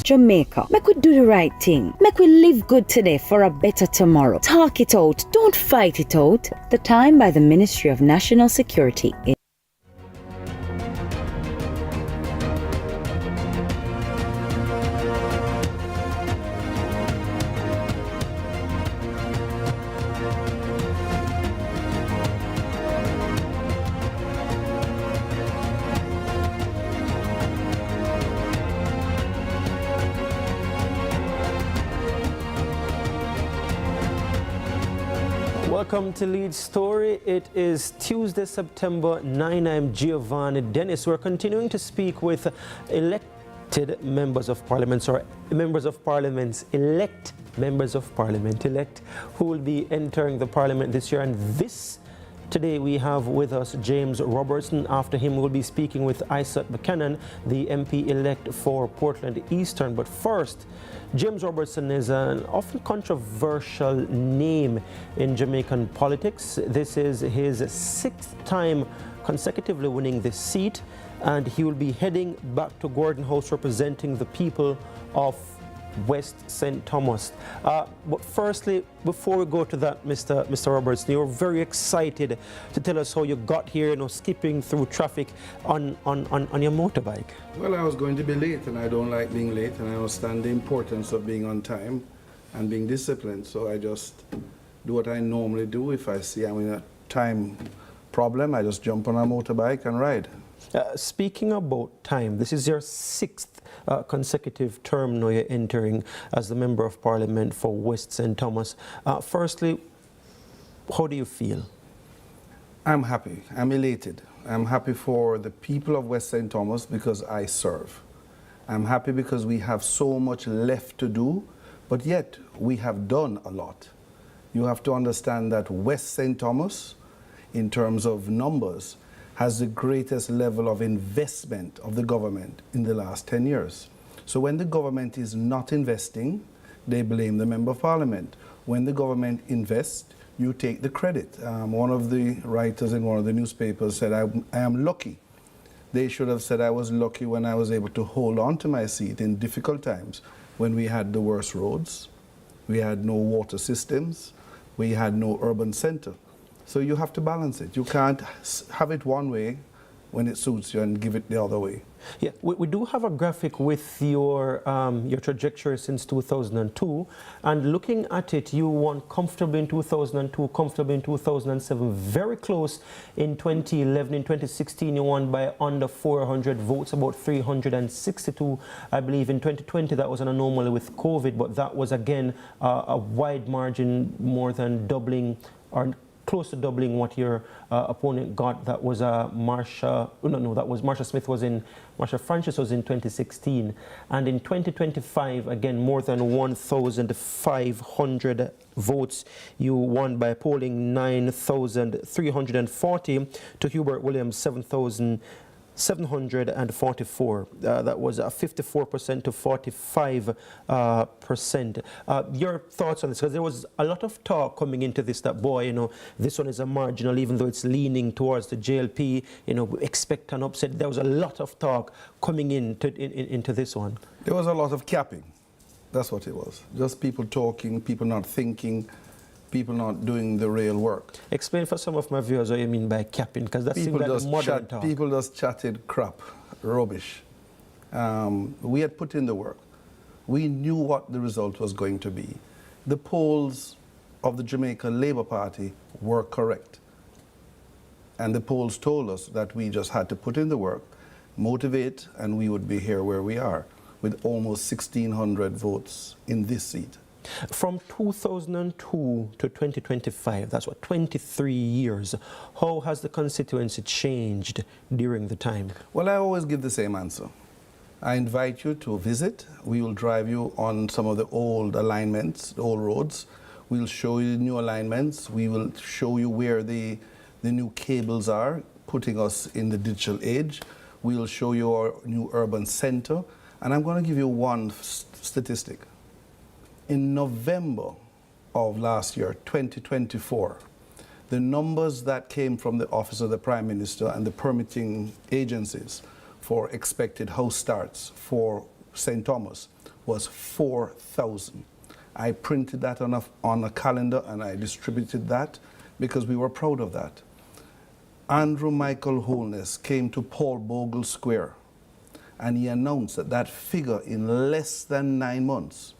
Jamaica. Make we do the right thing. Make we live good today for a better tomorrow. Talk it out. Don't fight it out. The Time by the Ministry of National Security. Welcome to Lead Story. It is Tuesday, September 9. I'm Giovanni Dennis. We're continuing to speak with elected members of parliament, or members of parliaments, elect members of parliament, elect, who will be entering the parliament this year. And today we have with us James Robertson. After him, we'll be speaking with Isat Buchanan, the MP-elect for Portland Eastern. But first, James Robertson is an often controversial name in Jamaican politics. This is his 6th time consecutively winning this seat, and he will be heading back to Gordon House representing the people of West St. Thomas. But firstly, before we go to that, Mr. Robertson, you're very excited to tell us how you got here, skipping through traffic on your motorbike. Well, I was going to be late, and I don't like being late, and I understand the importance of being on time and being disciplined, so I just do what I normally do. If I see I'm in a time problem, I just jump on a motorbike and ride. Speaking about time, this is your 6th consecutive term now you're entering as the Member of Parliament for West St. Thomas. Firstly, how do you feel? I'm happy. I'm elated. I'm happy for the people of West St. Thomas because I serve. I'm happy because we have so much left to do, but yet we have done a lot. You have to understand that West St. Thomas, in terms of numbers, has the greatest level of investment of the government in the last 10 years. So when the government is not investing, they blame the Member of Parliament. When the government invests, you take the credit. One of the writers in one of the newspapers said, I am lucky. They should have said I was lucky when I was able to hold on to my seat in difficult times, when we had the worst roads, we had no water systems, we had no urban center. So you have to balance it. You can't have it one way when it suits you and give it the other way. Yeah, we do have a graphic with your trajectory since 2002, and looking at it, you won comfortably in 2002, comfortably in 2007, very close in 2011. In 2016, you won by under 400 votes, about 362, I believe. In 2020, that was an anomaly with COVID, but that was again a wide margin, more than doubling, or close to doubling what your opponent got. That was Marsha Francis was in 2016. And in 2025, again, more than 1,500 votes. You won by polling 9,340 to Hubert Williams 7,744. That was 54% to 45%. Your thoughts on this? Because there was a lot of talk coming into this that, boy, this one is a marginal, even though it's leaning towards the JLP, expect an upset. There was a lot of talk coming into this one. There was a lot of capping. That's what it was. Just people talking, people not thinking, people not doing the real work. Explain for some of my viewers what you mean by capping, because that seems like modern talk. People just chatted crap, rubbish. We had put in the work. We knew what the result was going to be. The polls of the Jamaica Labour Party were correct. And the polls told us that we just had to put in the work, motivate, and we would be here where we are, with almost 1,600 votes in this seat. From 2002 to 2025, that's what, 23 years. How has the constituency changed during the time? Well, I always give the same answer. I invite you to visit. We will drive you on some of the old alignments, the old roads. We'll show you the new alignments. We will show you where the new cables are, putting us in the digital age. We'll show you our new urban center. And I'm going to give you one statistic. In November of last year, 2024, the numbers that came from the Office of the Prime Minister and the permitting agencies for expected house starts for St. Thomas was 4,000. I printed that on a calendar and I distributed that because we were proud of that. Andrew Michael Holness came to Paul Bogle Square and he announced that that figure in less than 9 months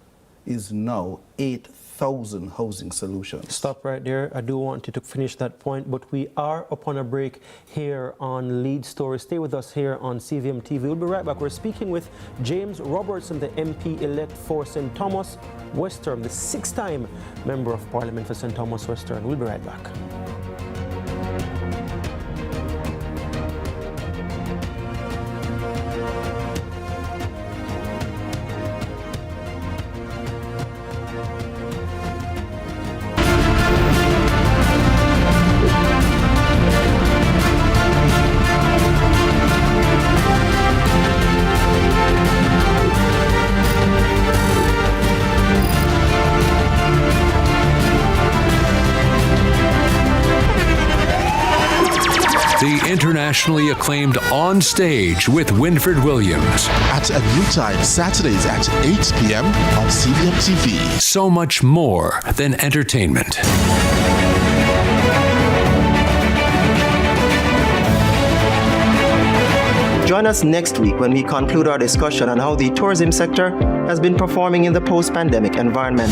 is now 8,000 housing solutions. Stop right there. I do want you to finish that point, but we are upon a break here on Lead Story. Stay with us here on CVM TV. We'll be right back. We're speaking with James Robertson, the MP-elect for St. Thomas Western, the 6th-time Member of Parliament for St. Thomas Western. We'll be right back. The internationally acclaimed On Stage with Winfred Williams. At a new time, Saturdays at 8 p.m. on CVM TV. So much more than entertainment. Join us next week when we conclude our discussion on how the tourism sector has been performing in the post-pandemic environment.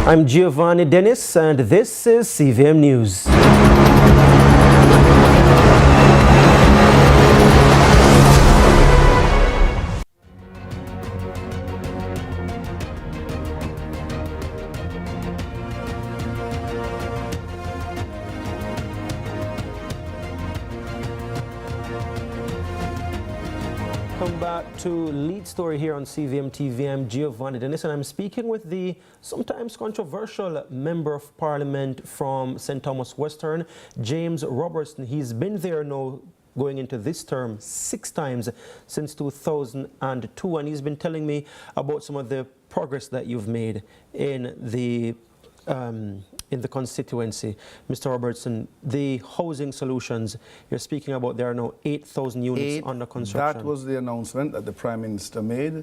I'm Giovanni Dennis, and this is CVM News. Welcome back to Lead Story here on CVM TV. I'm Giovanni Dennis, and I'm speaking with the sometimes controversial Member of Parliament from St. Thomas Western, James Robertson. He's been there now going into this term 6 times since 2002, and he's been telling me about some of the progress that you've made in the constituency. Mr. Robertson, the housing solutions you're speaking about, there are now 8,000 units under construction. That was the announcement that the Prime Minister made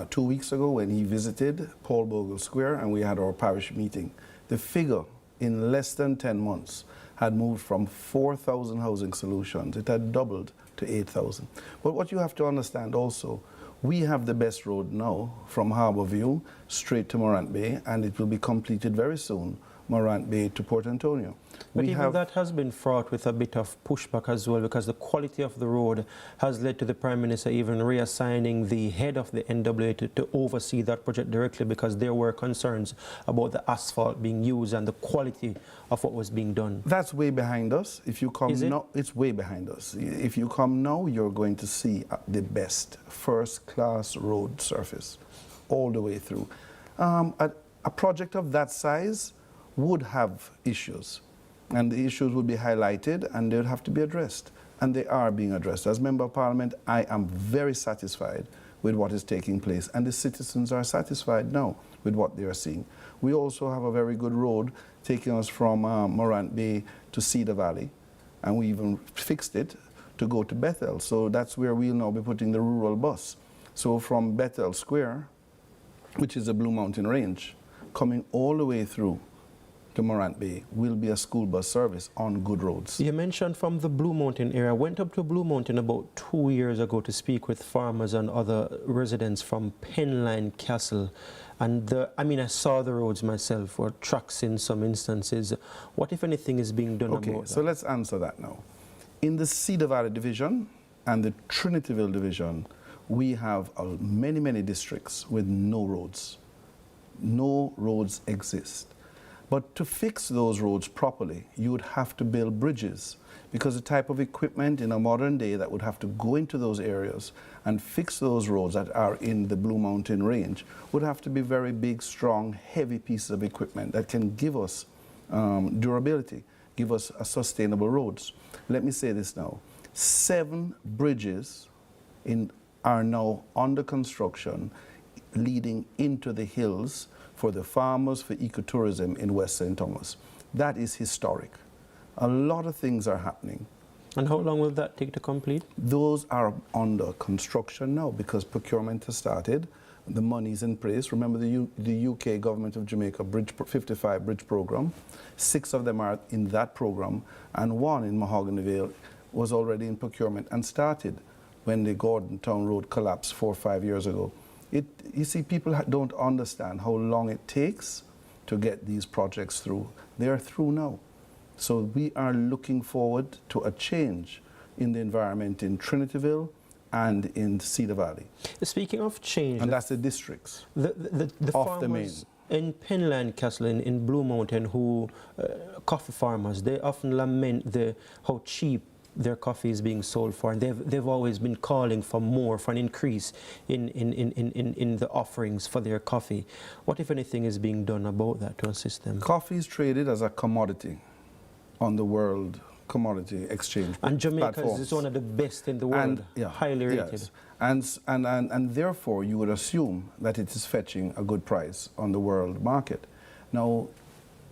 2 weeks ago when he visited Paul Bogle Square and we had our parish meeting. The figure in less than 10 months had moved from 4,000 housing solutions. It had doubled to 8,000. But what you have to understand also, we have the best road now from Harbourview straight to Morant Bay, and it will be completed very soon, Morant Bay to Port Antonio. But even that has been fraught with a bit of pushback as well, because the quality of the road has led to the Prime Minister even reassigning the head of the NWA to oversee that project directly, because there were concerns about the asphalt being used and the quality of what was being done. That's way behind us. If you come now, it's way behind us. If you come now, you're going to see the best first-class road surface all the way through. A project of that size would have issues, and the issues would be highlighted and they would have to be addressed, and they are being addressed. As Member of Parliament, I am very satisfied with what is taking place, and the citizens are satisfied now with what they are seeing. We also have a very good road taking us from Morant Bay to Cedar Valley, and we even fixed it to go to Bethel, so that's where we'll now be putting the rural bus. So from Bethel Square, which is the Blue Mountain Range, coming all the way through to Morant Bay will be a school bus service on good roads. You mentioned from the Blue Mountain area. I went up to Blue Mountain about 2 years ago to speak with farmers and other residents from Penline Castle. And I saw the roads myself, or trucks in some instances. What, if anything, is being done about that? So let's answer that now. In the Cedar Valley Division and the Trinityville Division, we have many, many districts with no roads. No roads exist. But to fix those roads properly, you would have to build bridges, because the type of equipment in a modern day that would have to go into those areas and fix those roads that are in the Blue Mountain Range would have to be very big, strong, heavy pieces of equipment that can give us durability, give us sustainable roads. Let me say this now. 7 bridges are now under construction leading into the hills for the farmers, for ecotourism in West St. Thomas. That is historic. A lot of things are happening. And how long will that take to complete? Those are under construction now because procurement has started. The money's in place. Remember the UK government of Jamaica 55 bridge program. 6 of them are in that program, and 1 in Mahogany Vale was already in procurement and started when the Gordon Town Road collapsed 4 or 5 years ago. You see, people don't understand how long it takes to get these projects through. They're through now. So we are looking forward to a change in the environment in Trinityville and in Cedar Valley. Speaking of change... And that's the districts the off the main. In Penland Castle in Blue Mountain, coffee farmers, they often lament how cheap their coffee is being sold for, and they've always been calling for more, for an increase in the offerings for their coffee. What, if anything, is being done about that to assist them? Coffee is traded as a commodity on the world commodity exchange and Jamaica platforms. is one of the best in the world, highly rated. Yes. And therefore you would assume that it is fetching a good price on the world market. Now,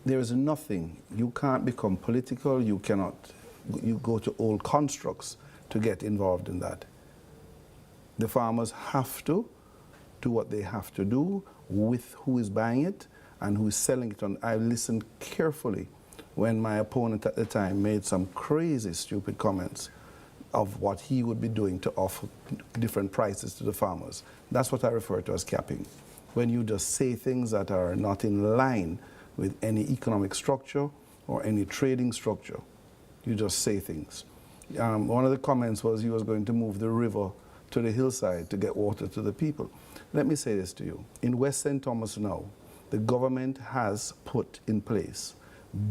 there is nothing, you can't become political, you go to old constructs to get involved in that. The farmers have to do what they have to do with who is buying it and who is selling it on. I listened carefully when my opponent at the time made some crazy, stupid comments of what he would be doing to offer different prices to the farmers. That's what I refer to as capping. When you just say things that are not in line with any economic structure or any trading structure. You just say things. One of the comments was he was going to move the river to the hillside to get water to the people. Let me say this to you. In West St. Thomas now, the government has put in place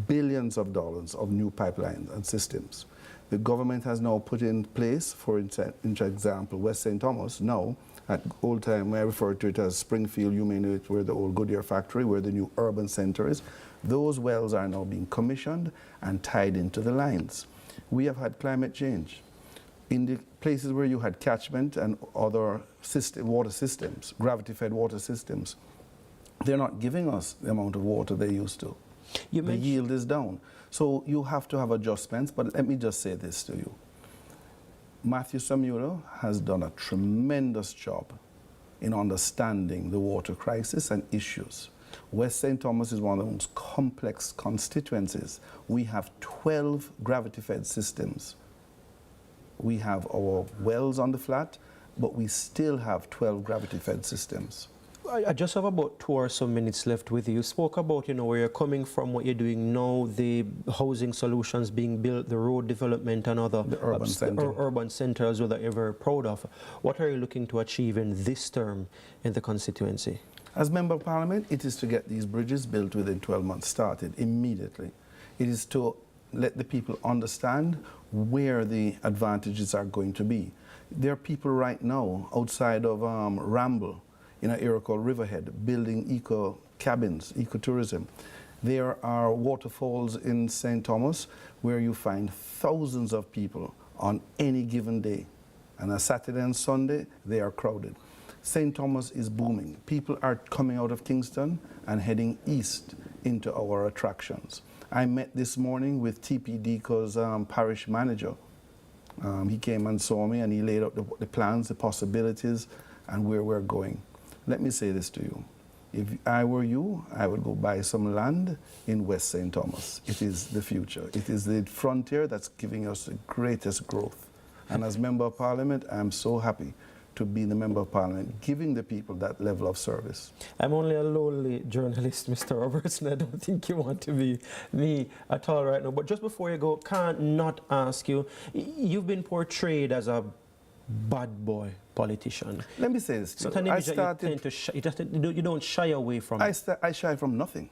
billions of dollars of new pipelines and systems. The government has now put in place, for example, West St. Thomas now, at old time, I refer to it as Springfield, you may know it, where the old Goodyear factory, where the new urban center is. Those wells are now being commissioned and tied into the lines. We have had climate change. In the places where you had catchment and other water systems, gravity-fed water systems, they're not giving us the amount of water they used to. The yield is down. So you have to have adjustments, but let me just say this to you. Matthew Samuel has done a tremendous job in understanding the water crisis and issues. West St. Thomas is one of the most complex constituencies. We have 12 gravity-fed systems. We have our wells on the flat, but we still have 12 gravity-fed systems. I just have about 2 or so minutes left with you. You spoke about, where you're coming from, what you're doing now, the housing solutions being built, the road development and other urban centers that you're very proud of. What are you looking to achieve in this term in the constituency? As Member of Parliament, it is to get these bridges built within 12 months, started immediately. It is to let the people understand where the advantages are going to be. There are people right now outside of Ramble, in an area called Riverhead, building eco cabins, ecotourism. There are waterfalls in St. Thomas where you find thousands of people on any given day. And on Saturday and Sunday, they are crowded. St. Thomas is booming. People are coming out of Kingston and heading east into our attractions. I met this morning with TPDCO's parish manager. He came and saw me and he laid out the plans, the possibilities, and where we're going. Let me say this to you. If I were you, I would go buy some land in West St. Thomas. It is the future. It is the frontier that's giving us the greatest growth. And as Member of Parliament, I'm so happy to be the Member of Parliament, giving the people that level of service. I'm only a lowly journalist, Mr. Robertson. I don't think you want to be me at all right now. But just before you go, can't not ask you, you've been portrayed as a bad boy politician. Let me say this to you. I started, you don't shy away from it. I shy from nothing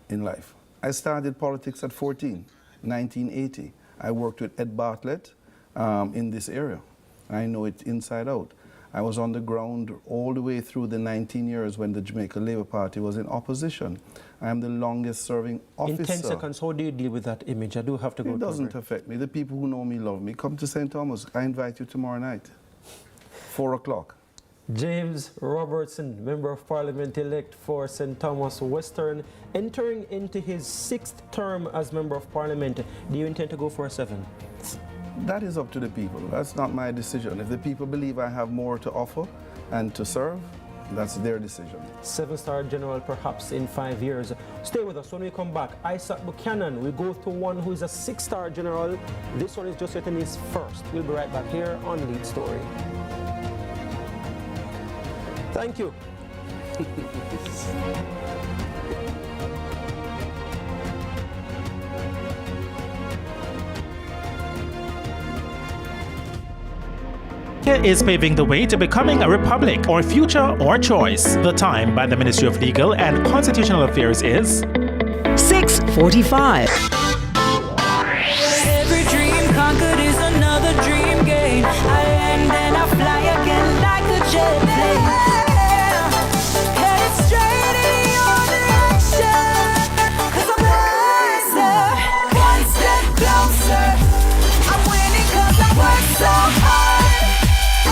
in life. I started politics at 14, 1980. I worked with Ed Bartlett in this area. I know it inside out. I was on the ground all the way through the 19 years when the Jamaica Labour Party was in opposition. I am the longest serving officer. In 10 seconds, how do you deal with that image? I do have to go. It doesn't affect me. The people who know me love me. Come to St. Thomas. I invite you tomorrow night, 4 o'clock. James Robertson, Member of Parliament-elect for St. Thomas Western, entering into his 6th term as Member of Parliament. Do you intend to go for a 7th? That is up to the people. That's not my decision. If the people believe I have more to offer and to serve, that's their decision. 7-star general perhaps in 5 years. Stay with us when we come back. Isat Buchanan, we go to one who is a 6-star general. This one is just getting his first. We'll be right back here on Lead Story. Thank you. Is paving the way to becoming a republic or future or choice. The time by the Ministry of Legal and Constitutional Affairs is 6:45. Every dream conquered is another dream game. I land and I fly again like a jet plane. Headed straight in your direction. 'Cause I'm wiser, one step closer. I'm winning 'cause I work so hard.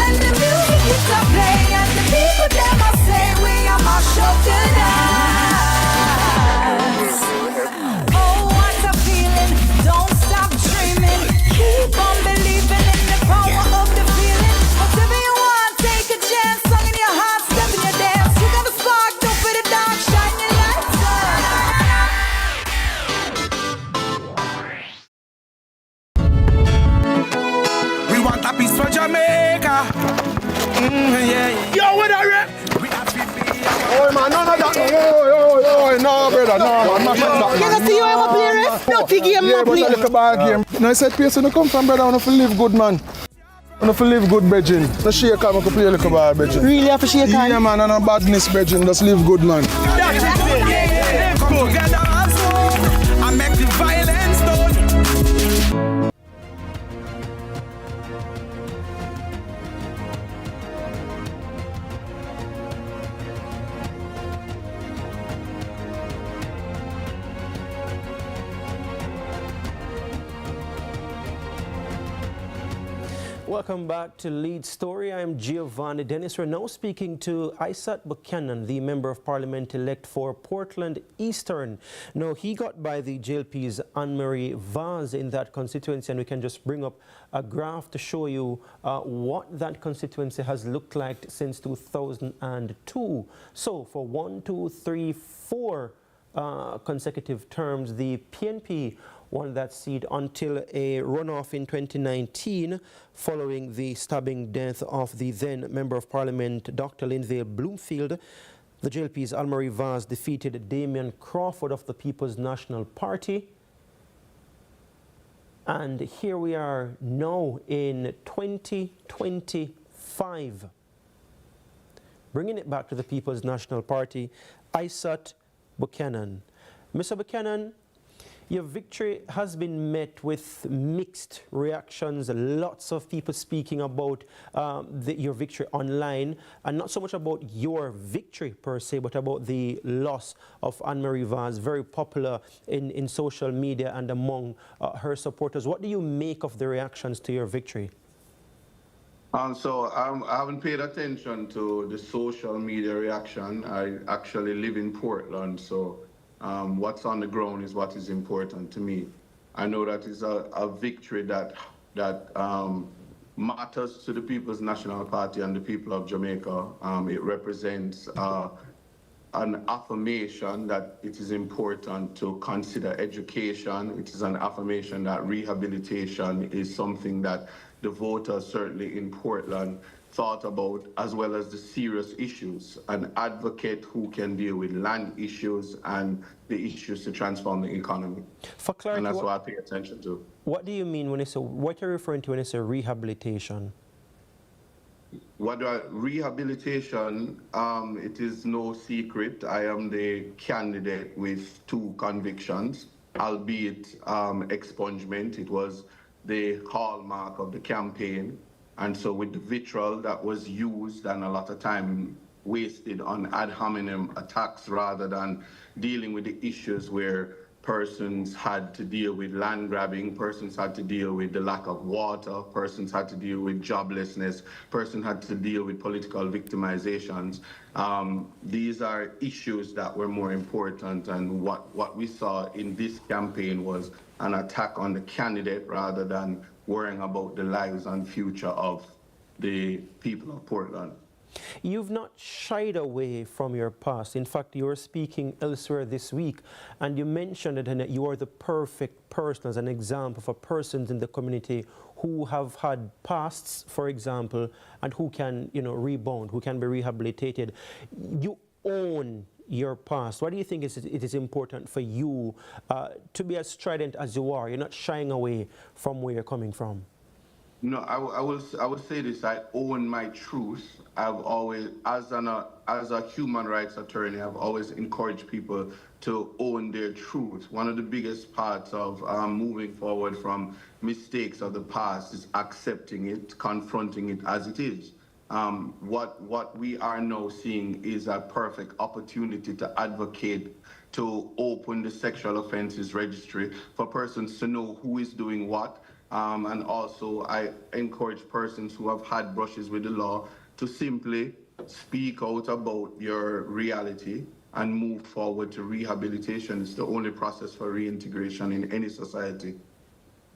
And the music keeps on playing, and the people them I say we are my show tonight. Oh, what a feeling! Don't stop dreaming. Keep on believing in the power of the feeling. Whatever you want, take a chance. Song in your heart, step in your dance. You got the spark, don't fit the dark, shine your lights on. We want a piece for Jamaica. Yeah. Yo, what are you? Oh man, no, that. Oh, no, brother, no, man. Mash up that, man. You see you ever play ref? No game, yeah, no play. Yeah, but I look a bad game. No, I said, place when you come from, brother, I want to live good, man. I want to live good, brethren. No shake on, I can play a little bad, brethren. Really have to shake on? Yeah, man, and no badness, brethren. Just live good, man. That's it. Come together as one and make the violence done. Welcome back to Lead Story. I am Giovanni Dennis. We're now speaking to Isat Buchanan, the Member of Parliament-elect for Portland Eastern. Now, he got by the JLP's Anne-Marie Vaz in that constituency, and we can just bring up a graph to show you what that constituency has looked like since 2002. So, for 1, 2, 3, 4 consecutive terms, the PNP won that seat until a runoff in 2019 following the stabbing death of the then Member of Parliament, Dr. Linvale Bloomfield. The JLP's Anne-Marie Vaz defeated Damian Crawford of the People's National Party. And here we are now in 2025. Bringing it back to the People's National Party, Isat Buchanan. Mr. Buchanan, your victory has been met with mixed reactions. Lots of people speaking about your victory online, and not so much about your victory per se, but about the loss of Anne-Marie Vaz, very popular in social media and among her supporters. What do you make of the reactions to your victory? So I haven't paid attention to the social media reaction. I actually live in Portland, so what's on the ground is what is important to me. I know that is a victory that matters to the People's National Party and the people of Jamaica. It represents an affirmation that it is important to consider education. It is an affirmation that rehabilitation is something that the voters certainly in Portland thought about, as well as the serious issues. An advocate who can deal with land issues and the issues to transform the economy. For clarity, and that's what I pay attention to. What do you mean when you say, what are you referring to when you say rehabilitation? Rehabilitation, it is no secret. I am the candidate with 2 convictions, albeit expungement. It was the hallmark of the campaign. And so with the vitriol that was used and a lot of time wasted on ad hominem attacks rather than dealing with the issues where persons had to deal with land grabbing, persons had to deal with the lack of water, persons had to deal with joblessness, persons had to deal with political victimizations. These are issues that were more important, and what we saw in this campaign was an attack on the candidate rather than worrying about the lives and future of the people of Portland. You've not shied away from your past. In fact, you were speaking elsewhere this week, and you mentioned that you are the perfect person as an example for persons in the community who have had pasts, for example, and who can, rebound, who can be rehabilitated. You own your past. Why do you think it is important for you to be as strident as you are? You're not shying away from where you're coming from. No, I will say this. I own my truth. I've always, as a human rights attorney, I've always encouraged people to own their truth. One of the biggest parts of moving forward from mistakes of the past is accepting it, confronting it as it is. What we are now seeing is a perfect opportunity to advocate to open the sexual offenses registry for persons to know who is doing what. And also, I encourage persons who have had brushes with the law to simply speak out about your reality and move forward to rehabilitation. It's the only process for reintegration in any society.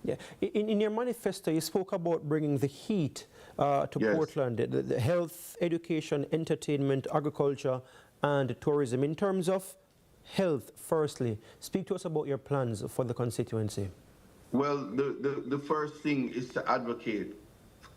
Yeah. In your manifesto, you spoke about bringing the heat to Portland, the health, education, entertainment, agriculture, and tourism. In terms of health, firstly, speak to us about your plans for the constituency. Well, the first thing is to advocate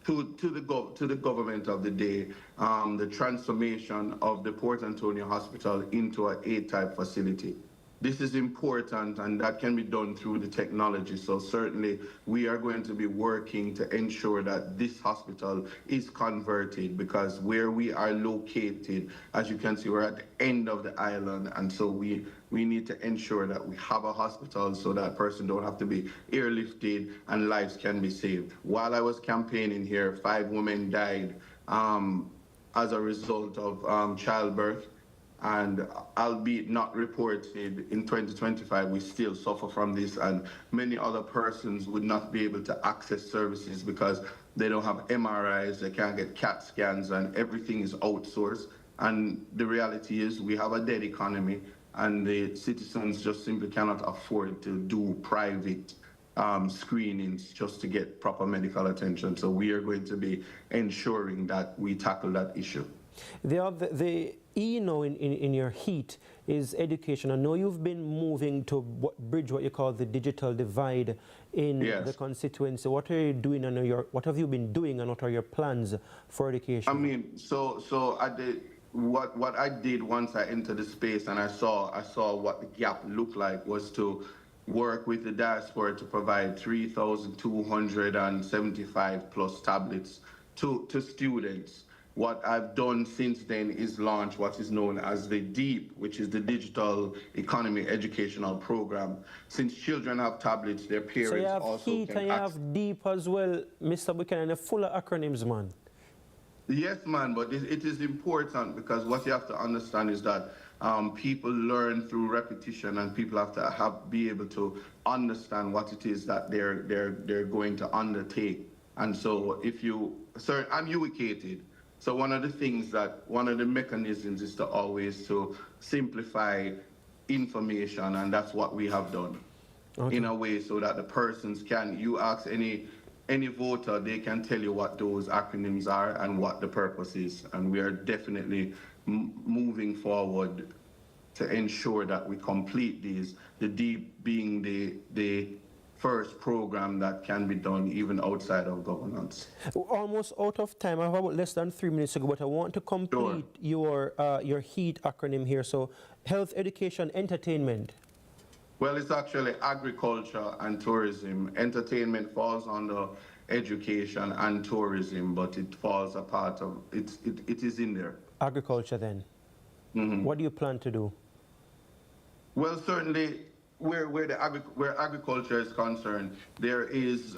to the government of the day the transformation of the Port Antonio Hospital into an A-type facility. This is important, and that can be done through the technology. So certainly we are going to be working to ensure that this hospital is converted, because where we are located, as you can see, we're at the end of the island. And so we need to ensure that we have a hospital so that person don't have to be airlifted and lives can be saved. While I was campaigning here, 5 women died as a result of childbirth. And albeit not reported in 2025, we still suffer from this, and many other persons would not be able to access services because they don't have MRIs, they can't get CAT scans, and everything is outsourced. And the reality is we have a dead economy, and the citizens just simply cannot afford to do private screenings just to get proper medical attention. So we are going to be ensuring that we tackle that issue. The E now in your heat is education. I know you've been moving to bridge what you call the digital divide in the constituency. What are you doing, and what have you been doing, and what are your plans for education? I mean, so I did what I did once I entered the space and I saw what the gap looked like was to work with the diaspora to provide 3,275 plus tablets to students. What I've done since then is launch what is known as the DEEP, which is the Digital Economy Educational Program. Since children have tablets, their parents so you have also HEAT can and you have DEEP as well, Mr. Buchanan, a full of acronyms, man. Yes, man, but it is important, because what you have to understand is that people learn through repetition, and people have to be able to understand what it is that they're going to undertake. And so I'm educated. So one of the mechanisms is to always to simplify information, and that's what we have done in a way so that the persons you ask any voter, they can tell you what those acronyms are and what the purpose is. And we are definitely moving forward to ensure that we complete these, the DEEP being the first program that can be done even outside of governance. Almost out of time. I have about less than 3 minutes to go, but I want to complete your HEAT acronym here. So health, education, entertainment. Well, it's actually agriculture and tourism. Entertainment falls under education and tourism, but it falls a part of it is in there. Agriculture then. What do you plan to do? Well, certainly, where agriculture is concerned, there is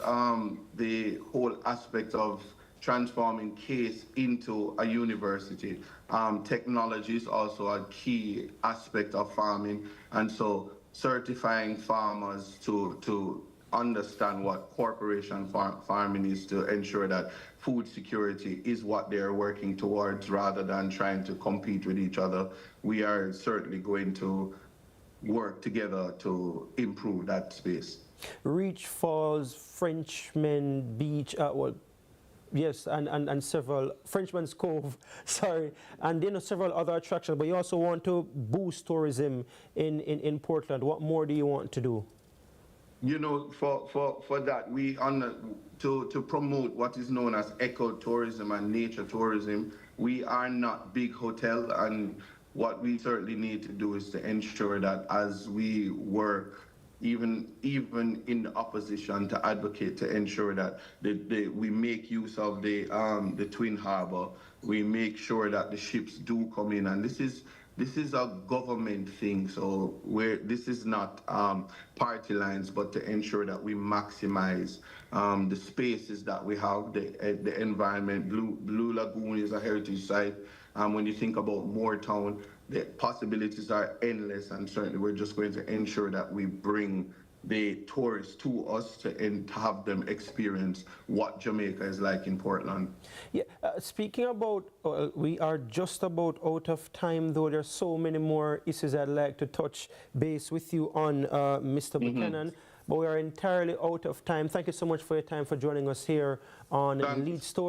the whole aspect of transforming Case into a university. Technology is also a key aspect of farming, and so certifying farmers to understand what corporation farming is, to ensure that food security is what they're working towards rather than trying to compete with each other. We are certainly going to work together to improve that space. Reach Falls, Frenchman Beach, yes, and several, Frenchman's Cove, sorry, and then several other attractions, but you also want to boost tourism in Portland. What more do you want to do? You know, for that, to promote what is known as ecotourism and nature tourism, we are not big hotel, and what we certainly need to do is to ensure that as we work, even in the opposition, to advocate to ensure that we make use of the Twin Harbor, we make sure that the ships do come in, and this is a government thing, so this is not party lines, but to ensure that we maximize the spaces that we have, the environment. Blue Lagoon is a heritage site. When you think about Moortown, the possibilities are endless, and certainly we're just going to ensure that we bring the tourists to us to have them experience what Jamaica is like in Portland. Yeah, speaking about, we are just about out of time, though there's so many more issues I'd like to touch base with you on, Mr. Buchanan, but we are entirely out of time. Thank you so much for your time, for joining us here on Lead Story.